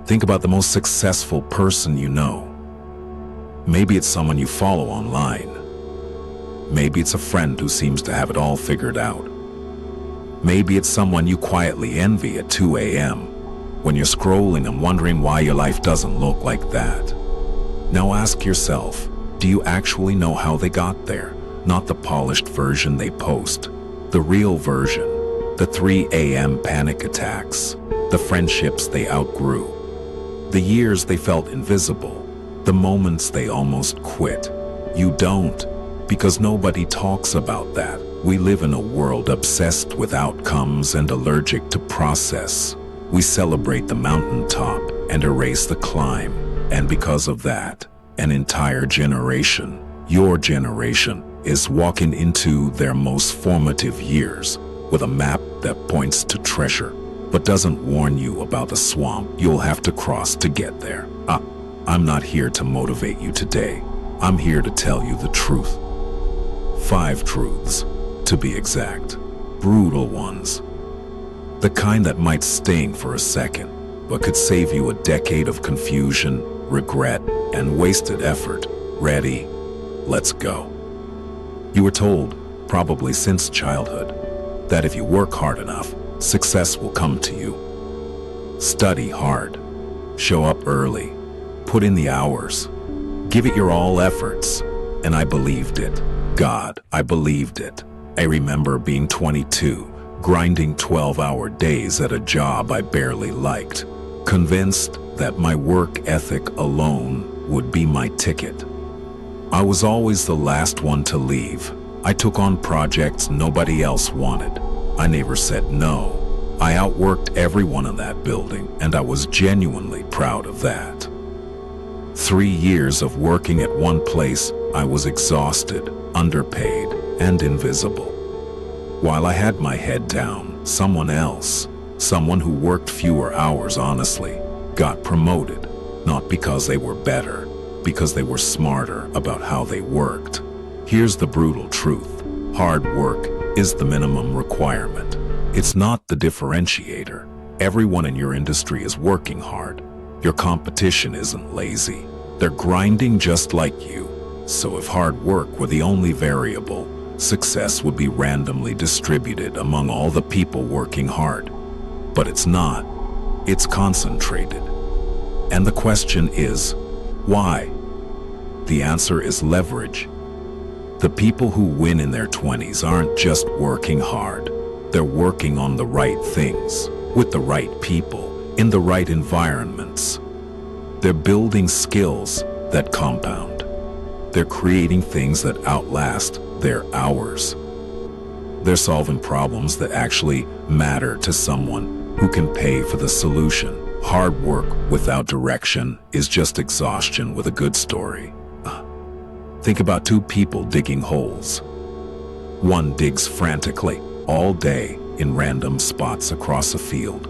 Think about the most successful person you know. Maybe it's someone you follow online. Maybe it's a friend who seems to have it all figured out. Maybe it's someone you quietly envy at 2 a.m. when you're scrolling and wondering why your life doesn't look like that. Now ask yourself, do you actually know how they got there? Not the polished version they post, the real version, the 3 a.m. panic attacks, the friendships they outgrew, the years they felt invisible, the moments they almost quit. You don't, because nobody talks about that. We live in a world obsessed with outcomes and allergic to process. We celebrate the mountaintop and erase the climb. And because of that, an entire generation, your generation, is walking into their most formative years with a map that points to treasure, but doesn't warn you about the swamp you'll have to cross to get there. I'm not here to motivate you today. I'm here to tell you the truth. 5 truths, to be exact. Brutal ones. The kind that might sting for a second, but could save you a decade of confusion, regret, and wasted effort. Ready? Let's go. You were told, probably since childhood, that if you work hard enough, success will come to you. Study hard. Show up early. Put in the hours. Give it your all efforts. And I believed it. God, I believed it. I remember being 22, grinding 12-hour days at a job I barely liked, convinced that my work ethic alone would be my ticket. I was always the last one to leave. I took on projects nobody else wanted. I never said no. I outworked everyone in that building, and I was genuinely proud of that. 3 years of working at one place, I was exhausted, underpaid, and invisible. While I had my head down, someone else, someone who worked fewer hours honestly, got promoted, not because they were better, because they were smarter about how they worked. Here's the brutal truth. Hard work is the minimum requirement. It's not the differentiator. Everyone in your industry is working hard. Your competition isn't lazy. They're grinding just like you. So if hard work were the only variable, success would be randomly distributed among all the people working hard. But it's not. It's concentrated. And the question is, why? The answer is leverage. The people who win in their 20s aren't just working hard. They're working on the right things, with the right people, in the right environments. They're building skills that compound. They're creating things that outlast their hours. They're solving problems that actually matter to someone who can pay for the solution. Hard work without direction is just exhaustion with a good story. Think about 2 people digging holes. One digs frantically, all day, in random spots across a field.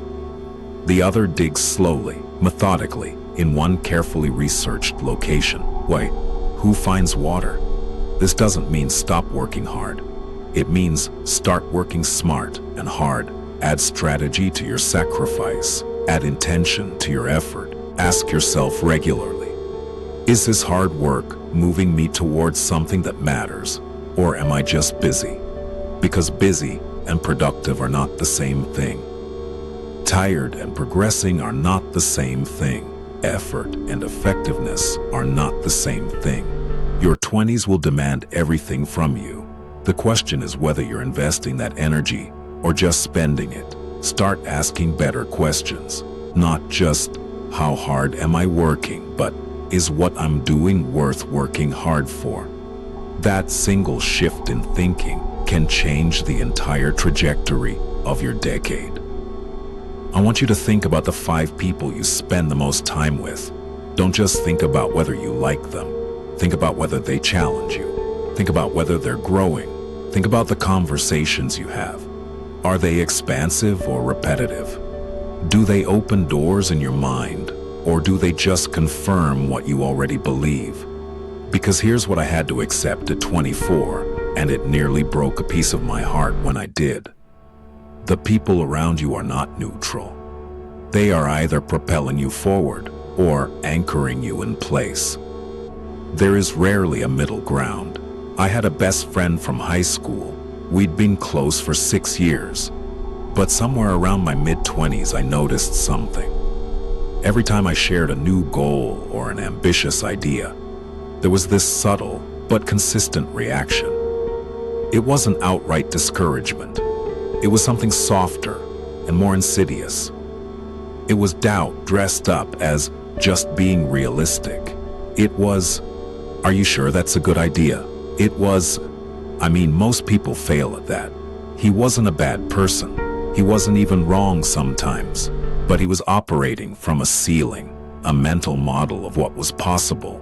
The other digs slowly, methodically, in one carefully researched location. Wait, who finds water? This doesn't mean stop working hard. It means start working smart and hard. Add strategy to your sacrifice. Add intention to your effort. Ask yourself regularly, is this hard work moving me towards something that matters, or am I just busy? Because busy and productive are not the same thing. Tired and progressing are not the same thing. Effort and effectiveness are not the same thing. Your 20s will demand everything from you. The question is whether you're investing that energy or just spending it. Start asking better questions. Not just, how hard am I working, but is what I'm doing worth working hard for? That single shift in thinking can change the entire trajectory of your decade. I want you to think about the 5 people you spend the most time with. Don't just think about whether you like them. Think about whether they challenge you. Think about whether they're growing. Think about the conversations you have. Are they expansive or repetitive? Do they open doors in your mind, or do they just confirm what you already believe? Because here's what I had to accept at 24, and it nearly broke a piece of my heart when I did. The people around you are not neutral. They are either propelling you forward or anchoring you in place. There is rarely a middle ground. I had a best friend from high school. We'd been close for 6 years. But somewhere around my mid-20s, I noticed something. Every time I shared a new goal or an ambitious idea, there was this subtle but consistent reaction. It wasn't outright discouragement. It was something softer and more insidious. It was doubt dressed up as just being realistic. It was, "Are you sure that's a good idea?" It was, most people fail at that. He wasn't a bad person. He wasn't even wrong sometimes, but he was operating from a ceiling, a mental model of what was possible.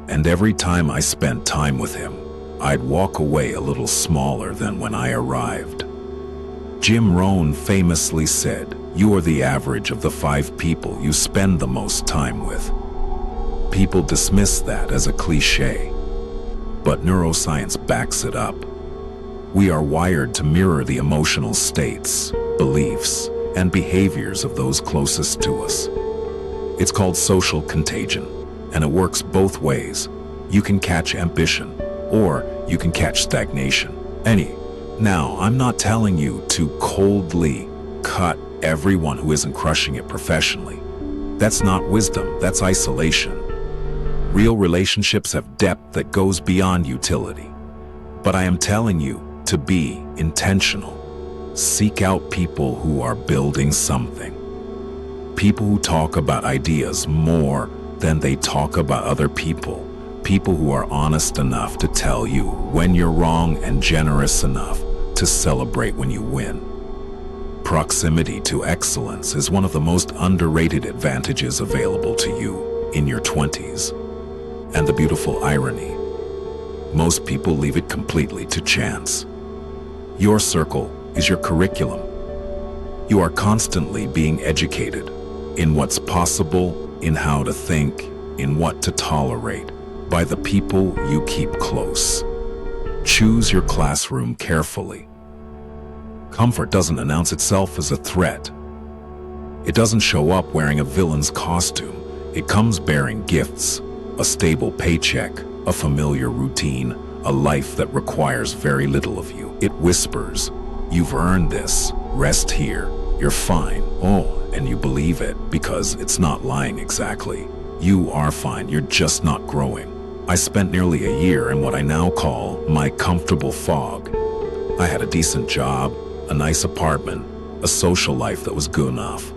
And every time I spent time with him, I'd walk away a little smaller than when I arrived. Jim Rohn famously said, "You are the average of the 5 people you spend the most time with." People dismiss that as a cliché, but neuroscience backs it up. We are wired to mirror the emotional states, beliefs, and behaviors of those closest to us. It's called social contagion, and it works both ways. You can catch ambition, or you can catch stagnation. Now, I'm not telling you to coldly cut everyone who isn't crushing it professionally. That's not wisdom, that's isolation. Real relationships have depth that goes beyond utility. But I am telling you to be intentional. Seek out people who are building something. People who talk about ideas more than they talk about other people. People who are honest enough to tell you when you're wrong and generous enough to celebrate when you win. Proximity to excellence is one of the most underrated advantages available to you in your 20s. And the beautiful irony, most people leave it completely to chance. Your circle is your curriculum. You are constantly being educated in what's possible, in how to think, in what to tolerate, by the people you keep close. Choose your classroom carefully. Comfort doesn't announce itself as a threat. It doesn't show up wearing a villain's costume. It comes bearing gifts, a stable paycheck, a familiar routine, a life that requires very little of you. It whispers, "You've earned this, rest here, you're fine." And you believe it because it's not lying exactly. You are fine, you're just not growing. I spent nearly a year in what I now call my comfortable fog. I had a decent job, a nice apartment, a social life that was good enough.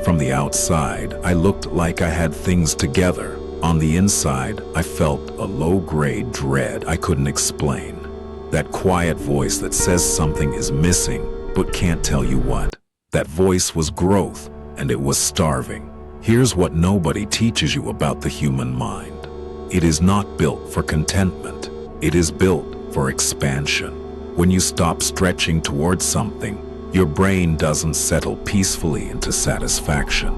From the outside, I looked like I had things together. On the inside, I felt a low-grade dread I couldn't explain. That quiet voice that says something is missing, but can't tell you what. That voice was growth, and it was starving. Here's what nobody teaches you about the human mind. It is not built for contentment. It is built for expansion. When you stop stretching towards something, your brain doesn't settle peacefully into satisfaction.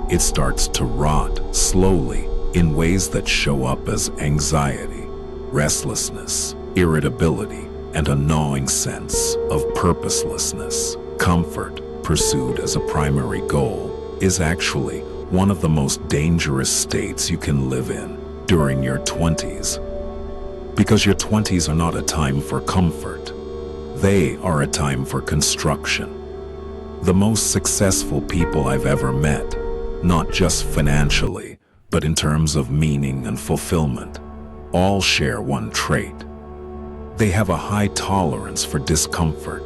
It starts to rot slowly in ways that show up as anxiety, restlessness, irritability, and a gnawing sense of purposelessness. Comfort, pursued as a primary goal, is actually one of the most dangerous states you can live in during your 20s. Because your 20s are not a time for comfort. They are a time for construction. The most successful people I've ever met, not just financially, but in terms of meaning and fulfillment, all share one trait. They have a high tolerance for discomfort.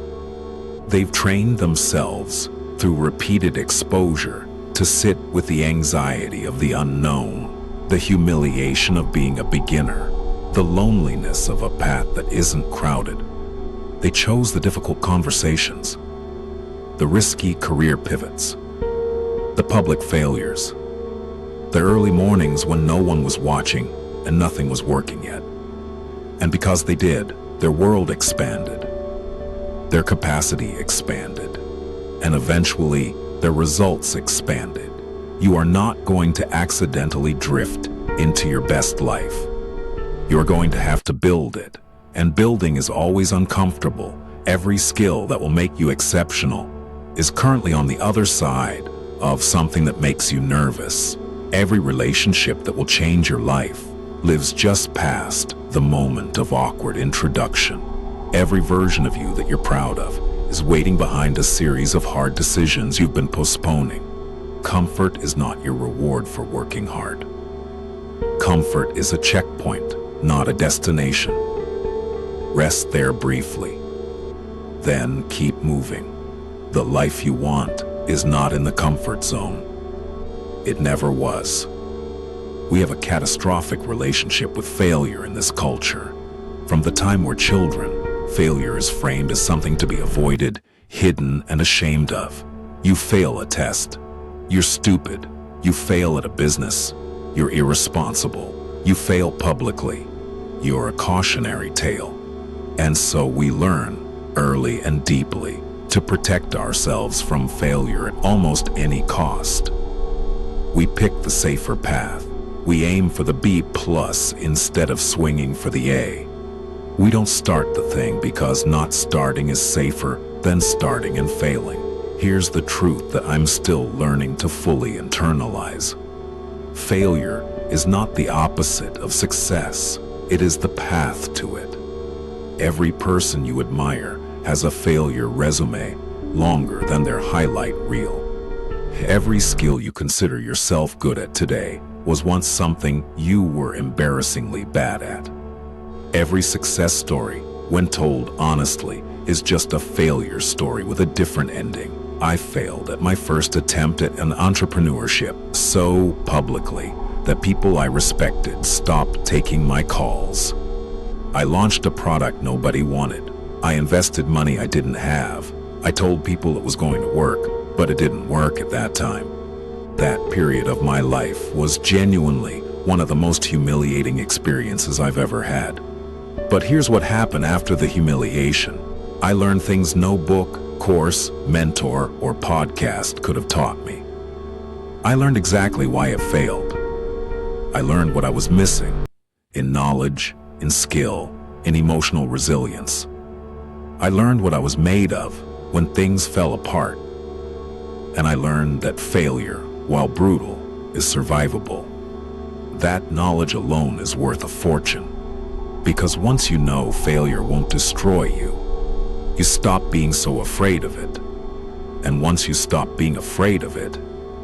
They've trained themselves through repeated exposure to sit with the anxiety of the unknown, the humiliation of being a beginner, the loneliness of a path that isn't crowded. They chose the difficult conversations, the risky career pivots, the public failures, the early mornings when no one was watching and nothing was working yet. And because they did, their world expanded, their capacity expanded, and eventually their results expanded. You are not going to accidentally drift into your best life. You're going to have to build it, and building is always uncomfortable. Every skill that will make you exceptional is currently on the other side of something that makes you nervous. Every relationship that will change your life lives just past the moment of awkward introduction. Every version of you that you're proud of is waiting behind a series of hard decisions you've been postponing. Comfort is not your reward for working hard. Comfort is a checkpoint, not a destination. Rest there briefly, then keep moving. The life you want is not in the comfort zone. It never was. We have a catastrophic relationship with failure in this culture. From the time we're children, failure is framed as something to be avoided, hidden, and ashamed of. You fail a test. You're stupid. You fail at a business. You're irresponsible. You fail publicly. You're a cautionary tale. And so we learn, early and deeply, to protect ourselves from failure at almost any cost. We pick the safer path. We aim for the B+ instead of swinging for the A. We don't start the thing because not starting is safer than starting and failing. Here's the truth that I'm still learning to fully internalize. Failure is not the opposite of success. It is the path to it. Every person you admire has a failure resume longer than their highlight reel. Every skill you consider yourself good at today was once something you were embarrassingly bad at. Every success story, when told honestly, is just a failure story with a different ending. I failed at my first attempt at an entrepreneurship so publicly that people I respected stopped taking my calls. I launched a product nobody wanted. I invested money I didn't have. I told people it was going to work, but it didn't work at that time. That period of my life was genuinely one of the most humiliating experiences I've ever had. But here's what happened after the humiliation. I learned things no book, course, mentor, or podcast could have taught me. I learned exactly why it failed. I learned what I was missing in knowledge, in skill, in emotional resilience. I learned what I was made of when things fell apart. And I learned that failure, while brutal, is survivable. That knowledge alone is worth a fortune. Because once you know failure won't destroy you, you stop being so afraid of it. And once you stop being afraid of it,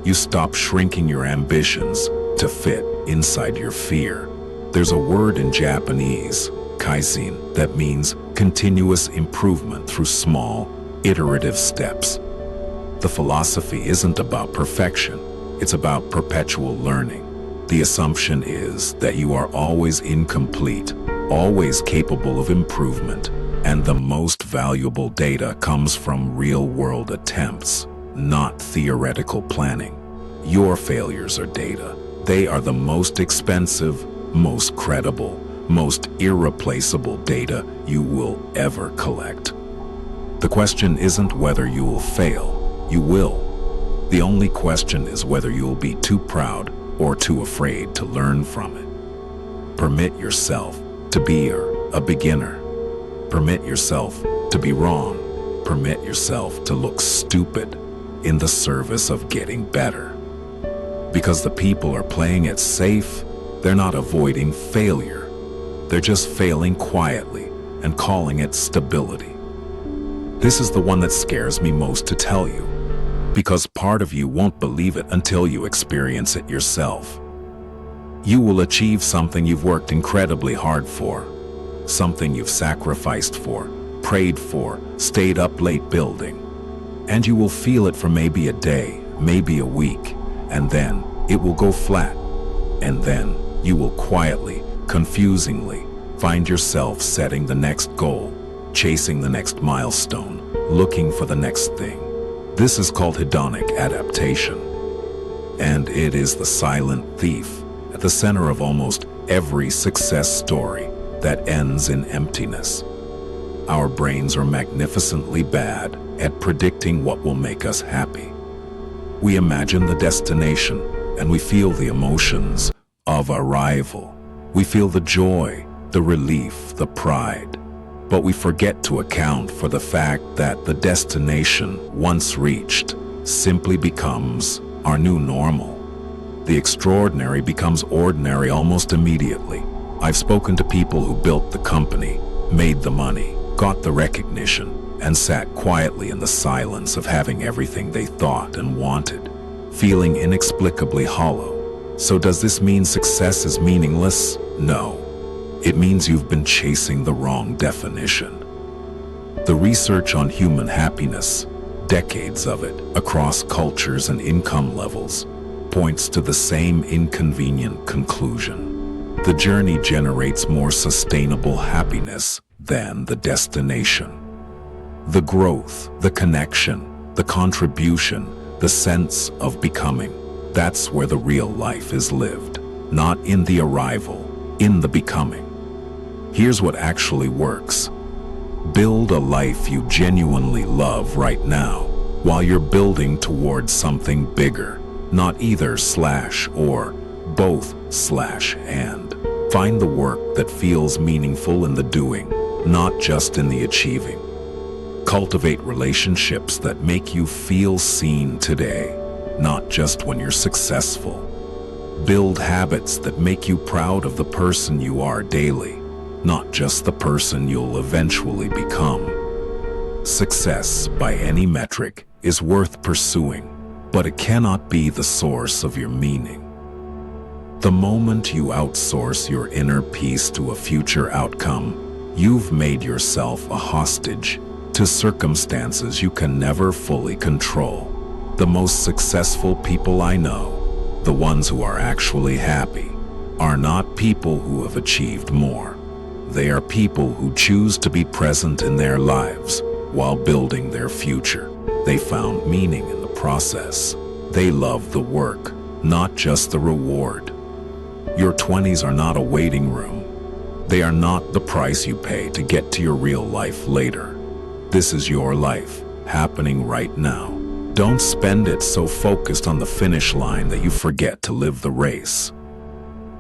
you stop shrinking your ambitions to fit inside your fear. There's a word in Japanese, kaizen, that means continuous improvement through small, iterative steps. The philosophy isn't about perfection, it's about perpetual learning. The assumption is that you are always incomplete, always capable of improvement, and the most valuable data comes from real-world attempts, not theoretical planning. Your failures are data. They are the most expensive, most credible, most irreplaceable data you will ever collect. The question isn't whether you will fail. You will. The only question is whether you will be too proud or too afraid to learn from it. Permit yourself to be a beginner. Permit yourself to be wrong. Permit yourself to look stupid in the service of getting better. Because the people are playing it safe, they're not avoiding failure. They're just failing quietly and calling it stability. This is the one that scares me most to tell you, because part of you won't believe it until you experience it yourself. You will achieve something you've worked incredibly hard for, something you've sacrificed for, prayed for, stayed up late building. And you will feel it for maybe a day, maybe a week, and then it will go flat. And then you will quietly, confusingly, find yourself setting the next goal, chasing the next milestone, looking for the next thing. This is called hedonic adaptation. And it is the silent thief at the center of almost every success story that ends in emptiness. Our brains are magnificently bad at predicting what will make us happy. We imagine the destination and we feel the emotions of arrival. We feel the joy, the relief, the pride. But we forget to account for the fact that the destination, once reached, simply becomes our new normal. The extraordinary becomes ordinary almost immediately. I've spoken to people who built the company, made the money, got the recognition, and sat quietly in the silence of having everything they thought and wanted, feeling inexplicably hollow. So does this mean success is meaningless? No. It means you've been chasing the wrong definition. The research on human happiness, decades of it, across cultures and income levels, points to the same inconvenient conclusion. The journey generates more sustainable happiness than the destination. The growth, the connection, the contribution, the sense of becoming, that's where the real life is lived. Not in the arrival, in the becoming. Here's what actually works. Build a life you genuinely love right now, while you're building towards something bigger. Not either / or, both / and. Find the work that feels meaningful in the doing, not just in the achieving. Cultivate relationships that make you feel seen today, not just when you're successful. Build habits that make you proud of the person you are daily, not just the person you'll eventually become. Success, by any metric, is worth pursuing, but it cannot be the source of your meaning. The moment you outsource your inner peace to a future outcome, you've made yourself a hostage to circumstances you can never fully control. The most successful people I know, the ones who are actually happy, are not people who have achieved more. They are people who choose to be present in their lives while building their future. They found meaning in the process. They love the work, not just the reward. Your 20s are not a waiting room. They are not the price you pay to get to your real life later. This is your life, happening right now. Don't spend it so focused on the finish line that you forget to live the race.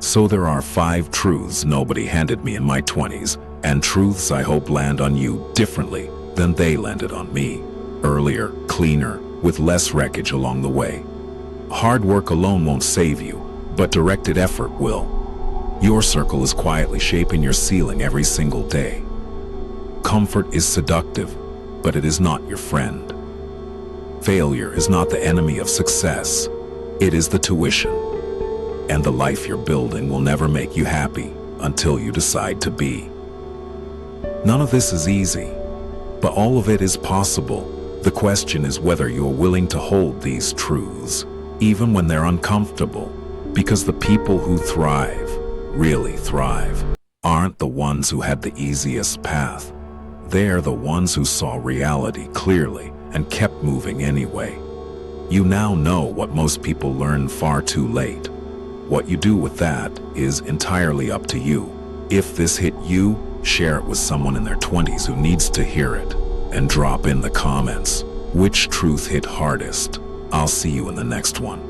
So there are 5 truths nobody handed me in my 20s, and truths I hope land on you differently than they landed on me. Earlier, cleaner, with less wreckage along the way. Hard work alone won't save you, but directed effort will. Your circle is quietly shaping your ceiling every single day. Comfort is seductive, but it is not your friend. Failure is not the enemy of success. It is the tuition. And the life you're building will never make you happy until you decide to be. None of this is easy, but all of it is possible. The question is whether you're willing to hold these truths, even when they're uncomfortable, because the people who thrive, really thrive, aren't the ones who had the easiest path. They're the ones who saw reality clearly and kept moving anyway. You now know what most people learn far too late. What you do with that is entirely up to you. If this hit you, share it with someone in their 20s who needs to hear it. And drop in the comments which truth hit hardest. I'll see you in the next one.